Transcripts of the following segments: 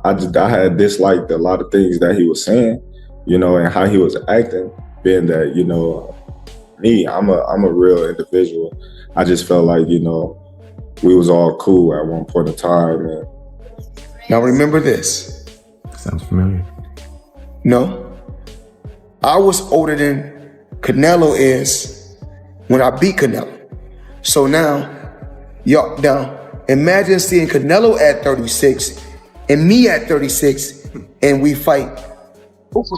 I had disliked a lot of things that he was saying, and how he was acting, being that, I'm a real individual. I just felt like, we was all cool at one point in time. And now remember this. Sounds familiar. No. I was older than Canelo is when I beat Canelo. So now imagine seeing Canelo at 36 and me at 36 and we fight.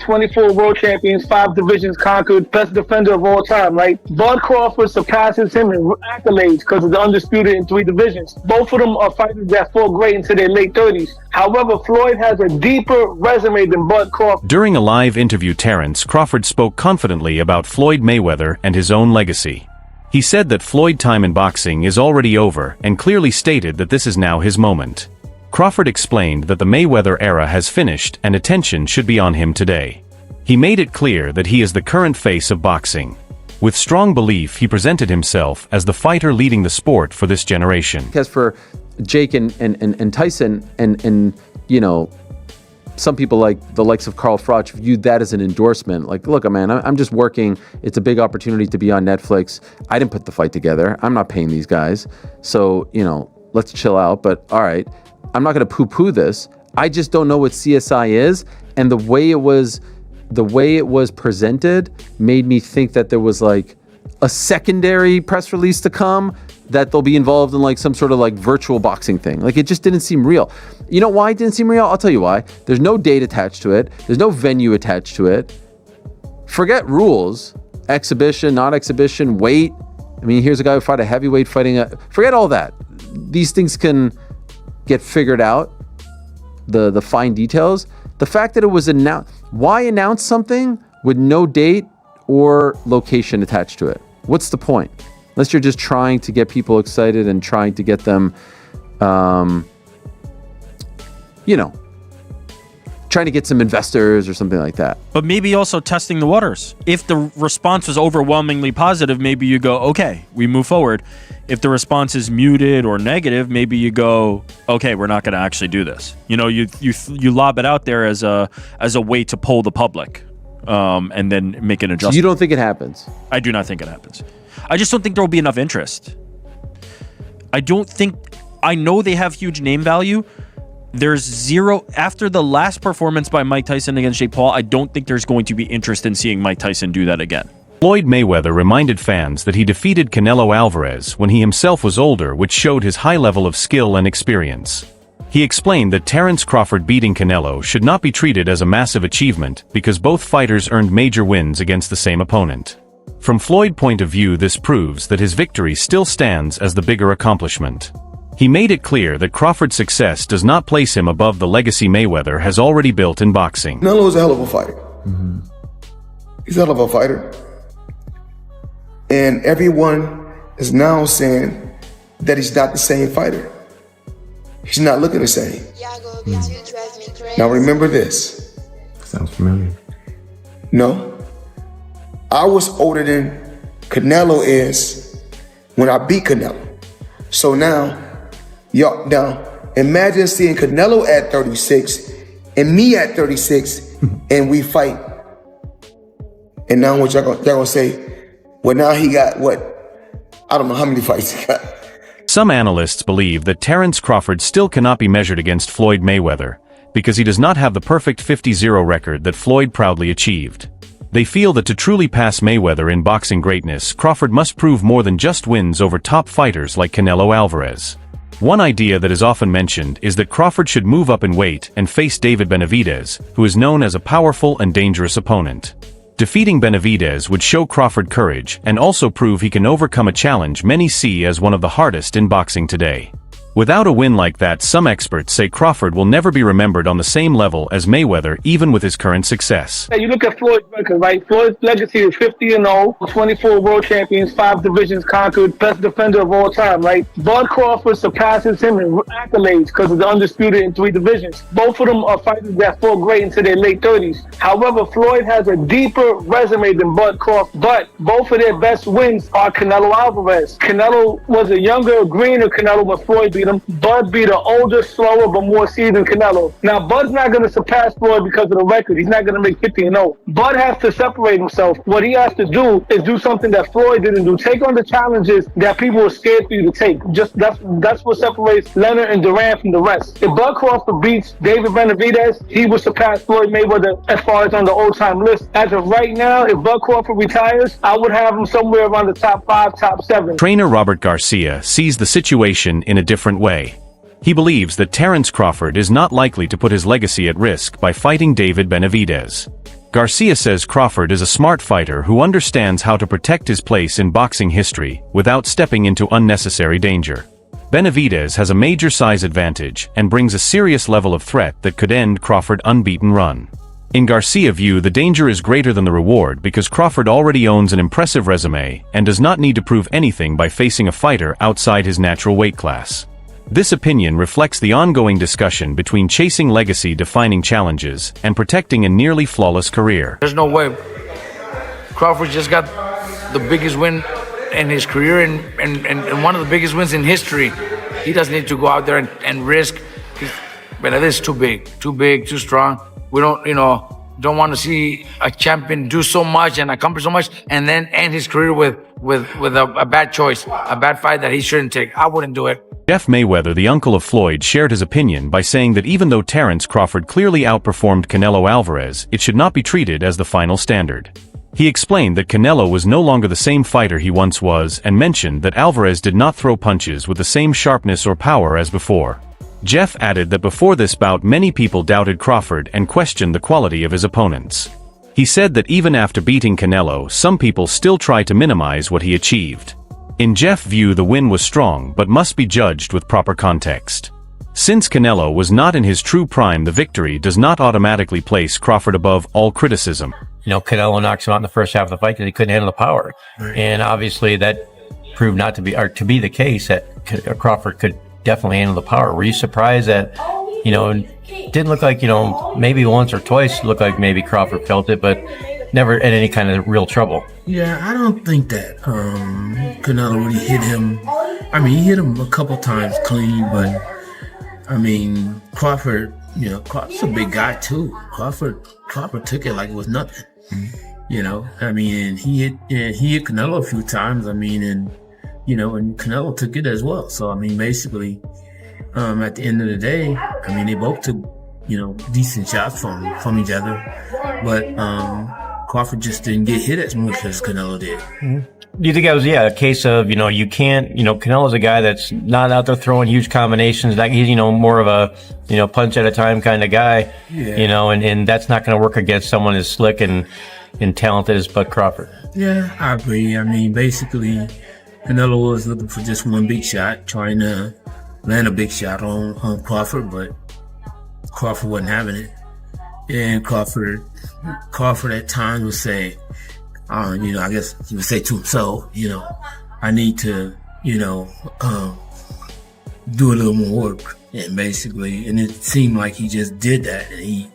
24 world champions, 5 divisions conquered, best defender of all time, right? Bud Crawford surpasses him in accolades because of the undisputed in 3 divisions. Both of them are fighters that fought great into their late 30s. However, Floyd has a deeper resume than Bud Crawford. During a live interview, Terence Crawford spoke confidently about Floyd Mayweather and his own legacy. He said that Floyd's time in boxing is already over and clearly stated that this is now his moment. Crawford explained that the Mayweather era has finished and attention should be on him today. He made it clear that he is the current face of boxing. With strong belief, he presented himself as the fighter leading the sport for this generation. Because for Jake and Tyson and some people like the likes of Carl Froch viewed that as an endorsement. Like, look, man, I'm just working. It's a big opportunity to be on Netflix. I didn't put the fight together. I'm not paying these guys. So, let's chill out. But all right. I'm not going to poo-poo this. I just don't know what CSI is, and the way it was presented made me think that there was like a secondary press release to come, that they'll be involved in like some sort of like virtual boxing thing. Like, it just didn't seem real. You know why it didn't seem real? I'll tell you why. There's no date attached to it. There's no venue attached to it. Forget rules, exhibition, not exhibition, weight. I mean, here's a guy who fought a heavyweight forget all that. These things can get figured out, the fine details. The fact that it was announced, why announce something with no date or location attached to it? What's the point? Unless you're just trying to get people excited and trying to get them, trying to get some investors or something like that. But maybe also testing the waters. If the response was overwhelmingly positive, maybe you go, okay, we move forward. If the response is muted or negative, maybe you go, okay, we're not going to actually do this. You lob it out there as a way to poll the public, and then make an adjustment. So you don't think it happens? I do not think it happens. I just don't think there will be enough interest. I know they have huge name value. There's zero after the last performance by Mike Tyson against Jake Paul. I don't think there's going to be interest in seeing Mike Tyson do that again. Floyd Mayweather reminded fans that he defeated Canelo Alvarez when he himself was older, which showed his high level of skill and experience. He explained that Terence Crawford beating Canelo should not be treated as a massive achievement because both fighters earned major wins against the same opponent. From Floyd's point of view, this proves that his victory still stands as the bigger accomplishment. He made it clear that Crawford's success does not place him above the legacy Mayweather has already built in boxing. Canelo is a hell of a fighter. Mm-hmm. He's a hell of a fighter. And everyone is now saying that he's not the same fighter. He's not looking the same. Now remember this. Sounds familiar. No. I was older than Canelo is when I beat Canelo. So now imagine seeing Canelo at 36 and me at 36 and we fight. And now what y'all gonna say? Well, now he got what? I don't know how many fights he got. Some analysts believe that Terence Crawford still cannot be measured against Floyd Mayweather because he does not have the perfect 50-0 record that Floyd proudly achieved. They feel that to truly pass Mayweather in boxing greatness, Crawford must prove more than just wins over top fighters like Canelo Alvarez. One idea that is often mentioned is that Crawford should move up in weight and face David Benavidez, who is known as a powerful and dangerous opponent. Defeating Benavidez would show Crawford courage and also prove he can overcome a challenge many see as one of the hardest in boxing today. Without a win like that, some experts say Crawford will never be remembered on the same level as Mayweather, even with his current success. You look at Floyd's record, right? Floyd's legacy is 50-0, 24 world champions, 5 divisions conquered, best defender of all time, right? Bud Crawford surpasses him in accolades because of the undisputed in 3 divisions. Both of them are fighters that fought great into their late 30s. However, Floyd has a deeper resume than Bud Crawford, but both of their best wins are Canelo Alvarez. Canelo was a younger, greener Canelo when Floyd beat beat him. Bud beat an older, slower, but more seasoned Canelo. Now, Bud's not going to surpass Floyd because of the record. He's not going to make 50-0. Bud has to separate himself. What he has to do is do something that Floyd didn't do. Take on the challenges that people were scared for you to take. Just that's what separates Leonard and Duran from the rest. If Bud Crawford beats David Benavidez, he will surpass Floyd Mayweather as far as on the all-time list. As of right now, if Bud Crawford retires, I would have him somewhere around the top 5, top 7. Trainer Robert Garcia sees the situation in a different way. He believes that Terence Crawford is not likely to put his legacy at risk by fighting David Benavidez. Garcia says Crawford is a smart fighter who understands how to protect his place in boxing history without stepping into unnecessary danger. Benavidez has a major size advantage and brings a serious level of threat that could end Crawford's unbeaten run. In Garcia's view, the danger is greater than the reward because Crawford already owns an impressive resume and does not need to prove anything by facing a fighter outside his natural weight class. This opinion reflects the ongoing discussion between chasing legacy-defining challenges and protecting a nearly flawless career. There's no way. Crawford just got the biggest win in his career and one of the biggest wins in history. He doesn't need to go out there and risk. But it is too big, too strong. We don't want to see a champion do so much and accomplish so much and then end his career with a bad choice, a bad fight that he shouldn't take. I wouldn't do it. Jeff Mayweather, the uncle of Floyd, shared his opinion by saying that even though Terence Crawford clearly outperformed Canelo Alvarez, it should not be treated as the final standard. He explained that Canelo was no longer the same fighter he once was and mentioned that Alvarez did not throw punches with the same sharpness or power as before. Jeff added that before this bout many people doubted Crawford and questioned the quality of his opponents. He said that even after beating Canelo, some people still try to minimize what he achieved. In Jeff's view, the win was strong but must be judged with proper context. Since Canelo was not in his true prime, the victory does not automatically place Crawford above all criticism. Canelo knocks him out in the first half of the fight because he couldn't handle the power. Right. And obviously that proved not to be, or to be the case, that Crawford could definitely handle the power. Were you surprised that, it didn't look like, maybe once or twice looked like maybe Crawford felt it, but never in any kind of real trouble? Yeah, I don't think that Canelo really hit him. I mean, he hit him a couple times clean, but I mean, Crawford, Crawford's a big guy too. Crawford took it like it was nothing. I mean, and he hit Canelo a few times. I mean, and Canelo took it as well. So I mean, basically, at the end of the day, I mean, they both took decent shots from each other, but Crawford just didn't get hit as much as Canelo did. Do you think that was, a case of, you can't, Canelo's a guy that's not out there throwing huge combinations. Like he's, more of a, punch at a time kind of guy, and that's not going to work against someone as slick and talented as Bud Crawford. Yeah, I agree. I mean, basically, Canelo was looking for just one big shot, trying to land a big shot on Crawford, but Crawford wasn't having it. And Crawford at times would say, I guess he would say to himself, I need to, do a little more work. And basically, and it seemed like he just did that. And he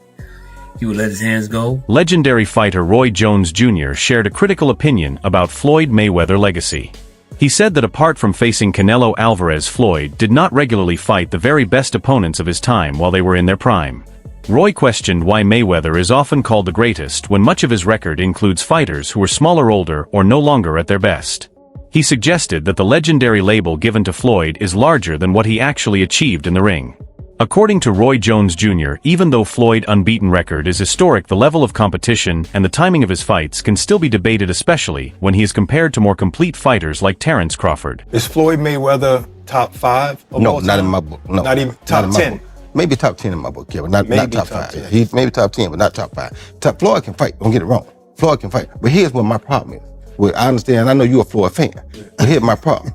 would let his hands go. Legendary fighter Roy Jones Jr. shared a critical opinion about Floyd Mayweather legacy. He said that apart from facing Canelo Alvarez, Floyd did not regularly fight the very best opponents of his time while they were in their prime. Roy questioned why Mayweather is often called the greatest when much of his record includes fighters who were smaller, older, or no longer at their best. He suggested that the legendary label given to Floyd is larger than what he actually achieved in the ring. According to Roy Jones Jr., even though Floyd's unbeaten record is historic, the level of competition and the timing of his fights can still be debated, especially when he is compared to more complete fighters like Terence Crawford. Is Floyd Mayweather top 5? No, not in my book. No, not even top 10. Maybe top 10 in my book, yeah, but not top 5. Yeah. He's maybe top 10, but not top 5. Floyd can fight, don't get it wrong. Floyd can fight. But here's what my problem is. Well, I understand, I know you're a Floyd fan, but here's my problem.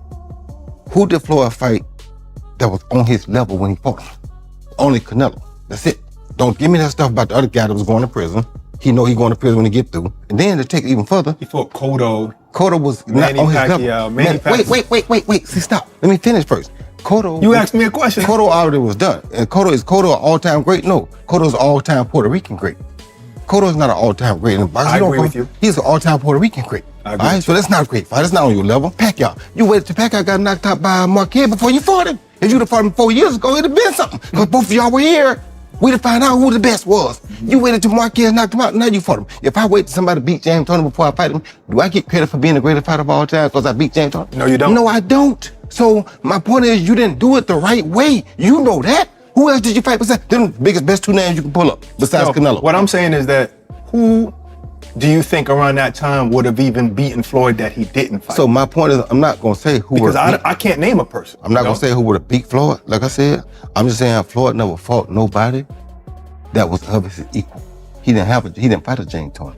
Who did Floyd fight that was on his level when he fought him? Only Canelo. That's it. Don't give me that stuff about the other guy that was going to prison. He know he going to prison when he get through. And then to take it even further, he fought Cotto. Cotto was not on his level. Wait. See, stop. Let me finish first. Cotto. You asked me a question. Cotto already was done. And Cotto an all-time great? No. Cotto's an all-time Puerto Rican great. Cotto's not an all-time great in boxing. I agree with you. He's an all-time Puerto Rican great. I agree. All right, so that's not a great fight. That's not on your level. Pacquiao. You waited till Pacquiao got knocked out by Marquez before you fought him. If you'd have fought him 4 years ago, it'd have been something. Because both of y'all were here. We'd have found out who the best was. You waited till Marquez knocked him out, now you fought him. If I wait till somebody beat James Toney before I fight him, do I get credit for being the greatest fighter of all time because I beat James Toney? No, you don't. No, I don't. So my point is, you didn't do it the right way. You know that. Who else did you fight besides them biggest, best 2 names you can pull up besides Canelo? What I'm saying is that who do you think around that time would have even beaten Floyd that he didn't fight? So my point is, I'm not gonna say who because would I can't name a person. I'm not gonna say who would have beat Floyd. Like I said, I'm just saying Floyd never fought nobody that was obviously equal. He didn't fight a James Toney.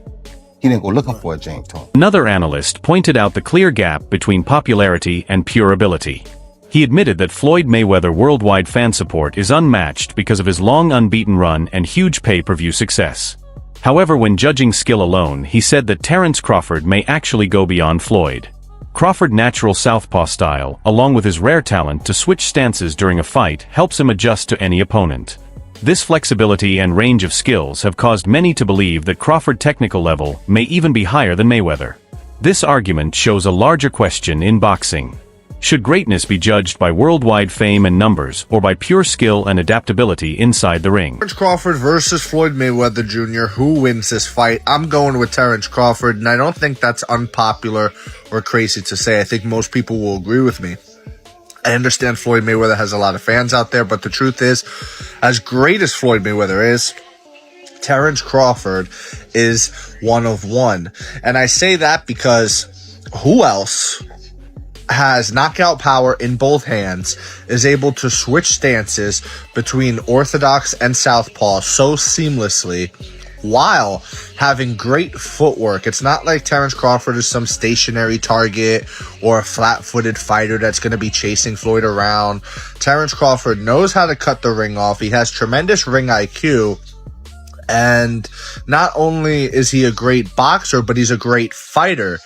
He didn't go looking for a James Toney. Another analyst pointed out the clear gap between popularity and pure ability. He admitted that Floyd Mayweather worldwide fan support is unmatched because of his long unbeaten run and huge pay-per-view success. However, when judging skill alone, he said that Terence Crawford may actually go beyond Floyd. Crawford's natural southpaw style, along with his rare talent to switch stances during a fight, helps him adjust to any opponent. This flexibility and range of skills have caused many to believe that Crawford's technical level may even be higher than Mayweather. This argument shows a larger question in boxing. Should greatness be judged by worldwide fame and numbers, or by pure skill and adaptability inside the ring? Terence Crawford versus Floyd Mayweather Jr. Who wins this fight? I'm going with Terence Crawford, and I don't think that's unpopular or crazy to say. I think most people will agree with me. I understand Floyd Mayweather has a lot of fans out there, but the truth is, as great as Floyd Mayweather is, Terence Crawford is one of one. And I say that because who else has knockout power in both hands, is able to switch stances between orthodox and southpaw so seamlessly while having great footwork? It's not like Terence Crawford is some stationary target or a flat-footed fighter that's going to be chasing Floyd around. Terence Crawford knows how to cut the ring off. He has tremendous ring IQ. And not only is he a great boxer, but he's a great fighter.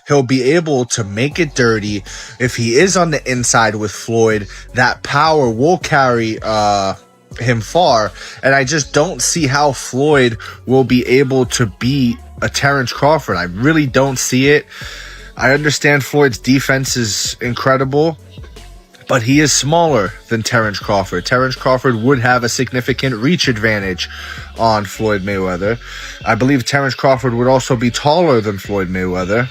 He'll be able to make it dirty. If he is on the inside with Floyd, that power will carry him far. And I just don't see how Floyd will be able to beat a Terence Crawford. I really don't see it. I understand Floyd's defense is incredible, but he is smaller than Terence Crawford. Terence Crawford would have a significant reach advantage on Floyd Mayweather. I believe Terence Crawford would also be taller than Floyd Mayweather,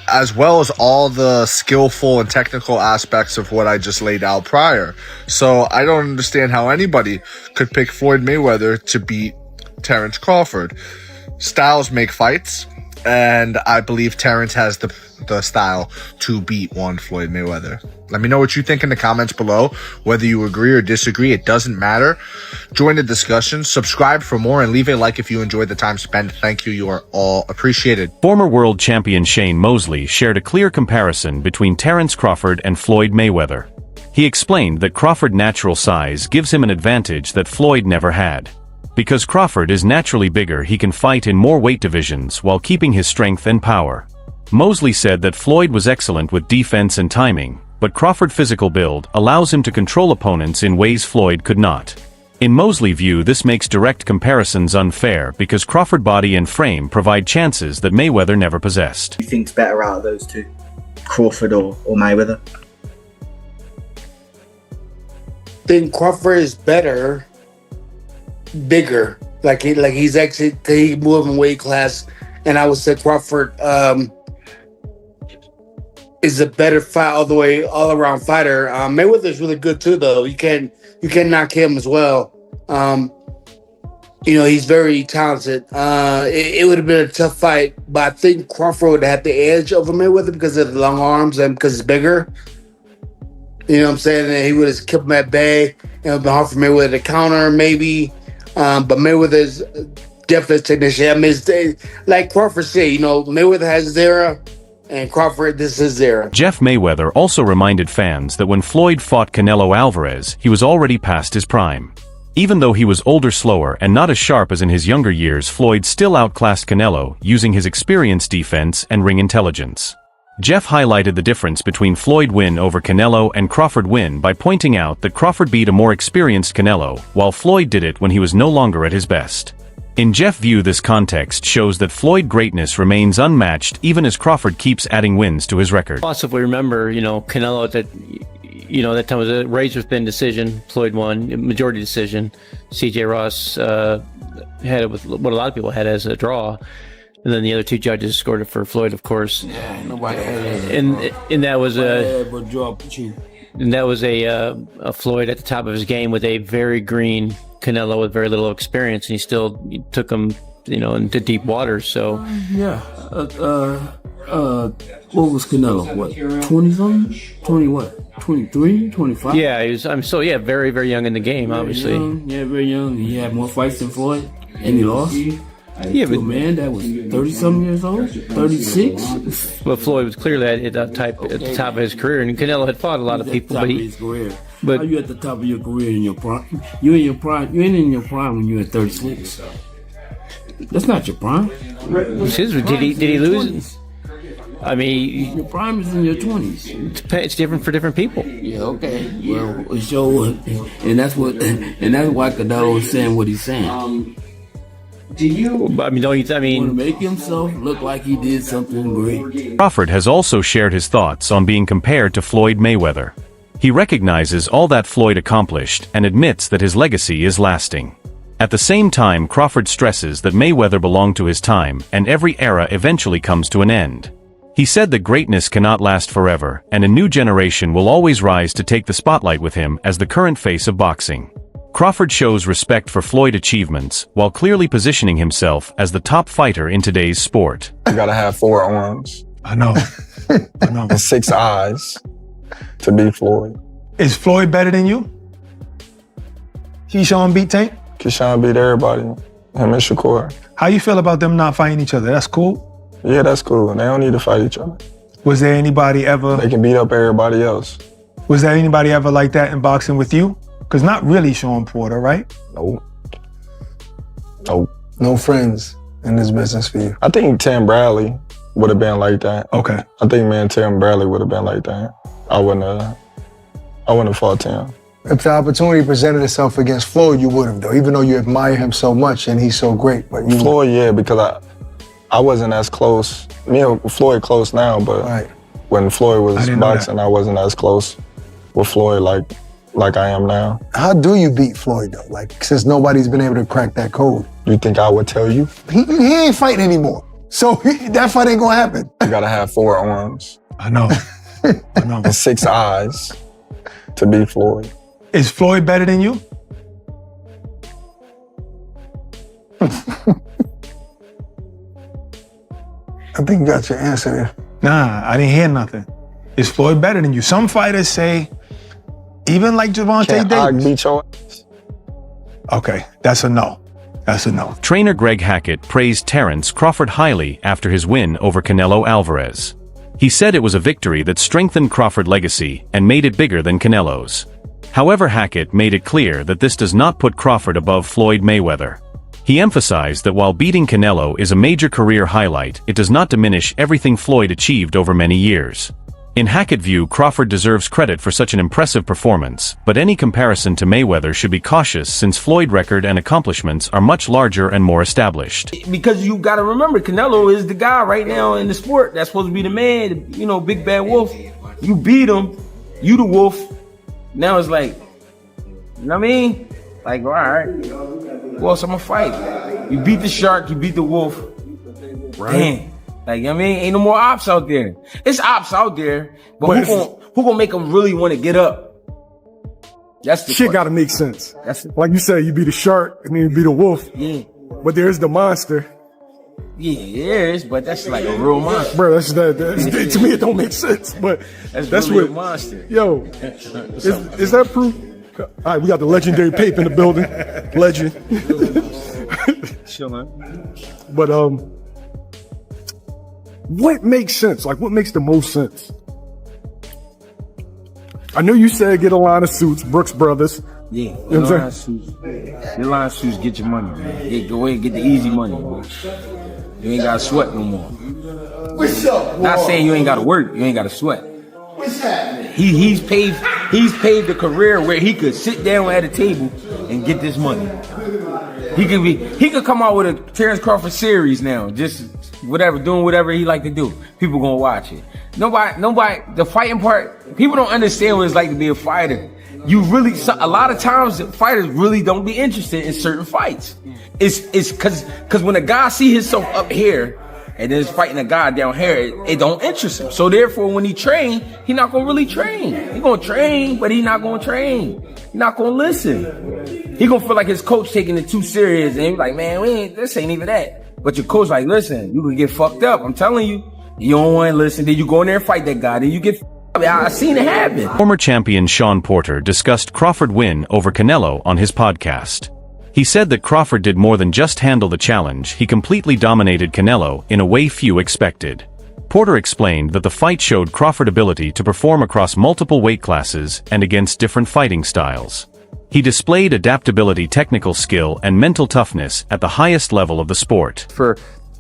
as well as all the skillful and technical aspects of what I just laid out prior. So I don't understand how anybody could pick Floyd Mayweather to beat Terence Crawford. Styles make fights, and I believe Terence has the style to beat one Floyd Mayweather. Let me know what you think in the comments below. Whether you agree or disagree, it doesn't matter. Join the discussion, subscribe for more, and leave a like if you enjoyed the time spent. Thank you. You are all appreciated. Former world champion Shane Mosley shared a clear comparison between Terence Crawford and Floyd Mayweather. He explained that Crawford's natural size gives him an advantage that Floyd never had. Because Crawford is naturally bigger, he can fight in more weight divisions while keeping his strength and power. Mosley said that Floyd was excellent with defense and timing, but Crawford's physical build allows him to control opponents in ways Floyd could not. In Mosley's view, this makes direct comparisons unfair because Crawford's body and frame provide chances that Mayweather never possessed. Who do you think's better out of those two, Crawford or Mayweather? I think Crawford is better, bigger. Like he's actually he move in weight class, and I would say Crawford is a better fight all around fighter. Mayweather's really good too, though. You can knock him as well. He's very talented. It would have been a tough fight, but I think Crawford would have the edge over Mayweather because of the long arms and because it's bigger. You know what I'm saying? And he would have kept him at bay. It would have been hard for Mayweather to counter, maybe. But Mayweather's definitely a technician. I mean, like Crawford said, Mayweather has his era, and Crawford, this is his era. Jeff Mayweather also reminded fans that when Floyd fought Canelo Alvarez, he was already past his prime. Even though he was older, slower, and not as sharp as in his younger years, Floyd still outclassed Canelo, using his experience, defense, and ring intelligence. Jeff highlighted the difference between Floyd win over Canelo and Crawford win by pointing out that Crawford beat a more experienced Canelo, while Floyd did it when he was no longer at his best. In Jeff's view, this context shows that Floyd's greatness remains unmatched even as Crawford keeps adding wins to his record. Possibly remember, Canelo, that that time was a razor-thin decision. Floyd won, majority decision. C.J. Ross had it with what a lot of people had as a draw. And then the other two judges scored it for Floyd, of course. Yeah, nobody had it. And that was a Floyd at the top of his game with a very green Canelo with very little experience, and he still took him, into deep waters. So yeah, what was Canelo? What, 20-something? 20 what? 23, 25? Yeah, very, very young in the game, obviously. Very young. He had more fights than Floyd, and he lost. Yeah, but a man that was 30-something years old, 36. But Floyd was clearly at the top of his career, and Canelo had fought a lot of people. But how you at the top of your career in your prime? You in your prime? You ain't in your prime when you're at 36. That's not your prime. Did he lose? I mean, your prime is in your 20s. It's different for different people. Yeah, okay. Well, it sure, and that's why Canelo is saying what he's saying. Want to make himself look like he did something great. Crawford has also shared his thoughts on being compared to Floyd Mayweather. He recognizes all that Floyd accomplished and admits that his legacy is lasting. At the same time, Crawford stresses that Mayweather belonged to his time, and every era eventually comes to an end. He said that greatness cannot last forever, and a new generation will always rise to take the spotlight with him as the current face of boxing. Crawford shows respect for Floyd achievements, while clearly positioning himself as the top fighter in today's sport. You gotta have 4 arms. I know. And 6 eyes to beat Floyd. Is Floyd better than you? Keyshawn beat Tank? Keyshawn beat everybody. Him and Shakur. How you feel about them not fighting each other? That's cool? Yeah, that's cool. They don't need to fight each other. Was there anybody ever... They can beat up everybody else. Was there anybody ever like that in boxing with you? Because not really Sean Porter, right? Nope. No friends in this business for you. I think Tim Bradley would have been like that. Okay. I think me and Tim Bradley would have been like that. I wouldn't have fought Tim. If the opportunity presented itself against Floyd, you would have, though, even though you admire him so much and he's so great. But you Floyd, yeah, because I wasn't as close. Me and Floyd close now, but when Floyd was boxing, I wasn't as close with Floyd like I am now. How do you beat Floyd, though? Like, since nobody's been able to crack that code. You think I would tell you? He ain't fighting anymore. So that fight ain't gonna happen. You gotta have 4 arms. I know. And 6 eyes to beat Floyd. Is Floyd better than you? I think you got your answer there. Nah, I didn't hear nothing. Is Floyd better than you? Some fighters say, even like Gervonta Davis. Beat your ass? Okay, that's a no. That's a no. Trainer Greg Hackett praised Terence Crawford highly after his win over Canelo Alvarez. He said it was a victory that strengthened Crawford's legacy and made it bigger than Canelo's. However, Hackett made it clear that this does not put Crawford above Floyd Mayweather. He emphasized that while beating Canelo is a major career highlight, it does not diminish everything Floyd achieved over many years. In Hackett's view, Crawford deserves credit for such an impressive performance, but any comparison to Mayweather should be cautious since Floyd's record and accomplishments are much larger and more established. Because you gotta remember, Canelo is the guy right now in the sport that's supposed to be the man, big bad wolf. You beat him, you the wolf. Now it's like, you know what I mean? Like, all right, who else I'm gonna fight? You beat the shark, you beat the wolf. Right. Damn. Like, you know what I mean? Ain't no more ops out there. It's ops out there, but who gonna make them really want to get up? That's the shit gotta make sense. Like you said, you beat a shark and then you beat a wolf. Yeah. But there's the monster. Yeah, it is, but that's like a real monster. Bro, that's to me it don't make sense. But that's really what a monster. Yo, is that proof? All right, we got the legendary Pape in the building. Legend. Chill, man. But what makes sense? Like, what makes the most sense? I know you said get a line of suits, Brooks Brothers. Yeah, you know what I'm saying? Your line of suits get your money, man. Yeah, go ahead and get the easy money, bro. You ain't gotta sweat no more. What's up, Not saying you ain't gotta work, you ain't gotta sweat. What's happening? He's paved a career where he could sit down at a table and get this money. He could come out with a Terence Crawford series now, just doing whatever he like to do. People gonna watch it. Nobody, the fighting part, people don't understand what it's like to be a fighter. A lot of times fighters really don't be interested in certain fights. It's cause when a guy see himself up here and then he's fighting a guy down here, it don't interest him. So therefore when he train, he not gonna really train. He gonna train, but he not gonna train. He not gonna listen. He gonna feel like his coach taking it too serious and he's like, man, this ain't even that. But your coach like, listen, you can get fucked up. I'm telling you. You don't want to listen. Then you go in there and fight that guy. Then you get I seen it happen. Former champion Sean Porter discussed Crawford win over Canelo on his podcast. He said that Crawford did more than just handle the challenge, he completely dominated Canelo in a way few expected. Porter explained that the fight showed Crawford's ability to perform across multiple weight classes and against different fighting styles. He displayed adaptability, technical skill, and mental toughness at the highest level of the sport. For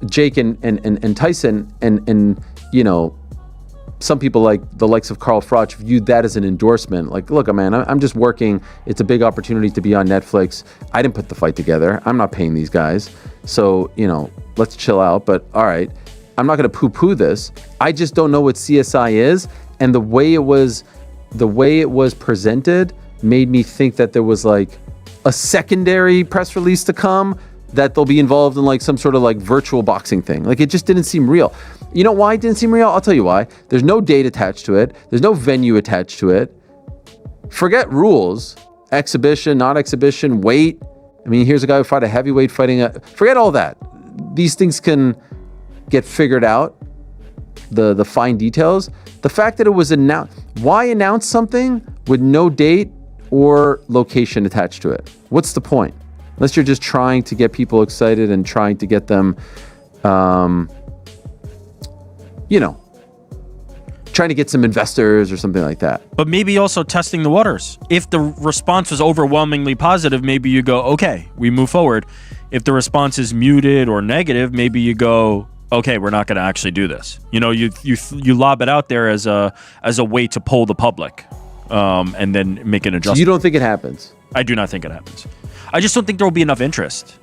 Jake and Tyson and some people like the likes of Carl Froch viewed that as an endorsement. Like, look, man, I'm just working. It's a big opportunity to be on Netflix. I didn't put the fight together. I'm not paying these guys. So, let's chill out. But all right, I'm not going to poo-poo this. I just don't know what CSI is. And the way it was presented made me think that there was like a secondary press release to come, that they'll be involved in like some sort of like virtual boxing thing. Like, it just didn't seem real. You know why it didn't seem real? I'll tell you why. There's no date attached to it. There's no venue attached to it. Forget rules, exhibition, not exhibition, weight. I mean, here's a guy who fought a heavyweight forget all that. These things can get figured out, the fine details. The fact that it was announced, why announce something with no date or location attached to it? What's the point? Unless you're just trying to get people excited and trying to get them, trying to get some investors or something like that. But maybe also testing the waters. If the response was overwhelmingly positive, maybe you go, okay, we move forward. If the response is muted or negative, maybe you go, okay, we're not going to actually do this. You lob it out there as a way to poll the public, and then make an adjustment. So you don't think it happens? I do not think it happens. I just don't think there will be enough interest.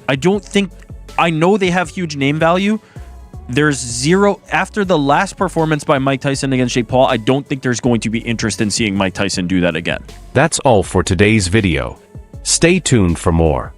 I know they have huge name value. There's zero after the last performance by Mike Tyson against Jake Paul. I don't think there's going to be interest in seeing Mike Tyson do that again. That's all for today's video. Stay tuned for more.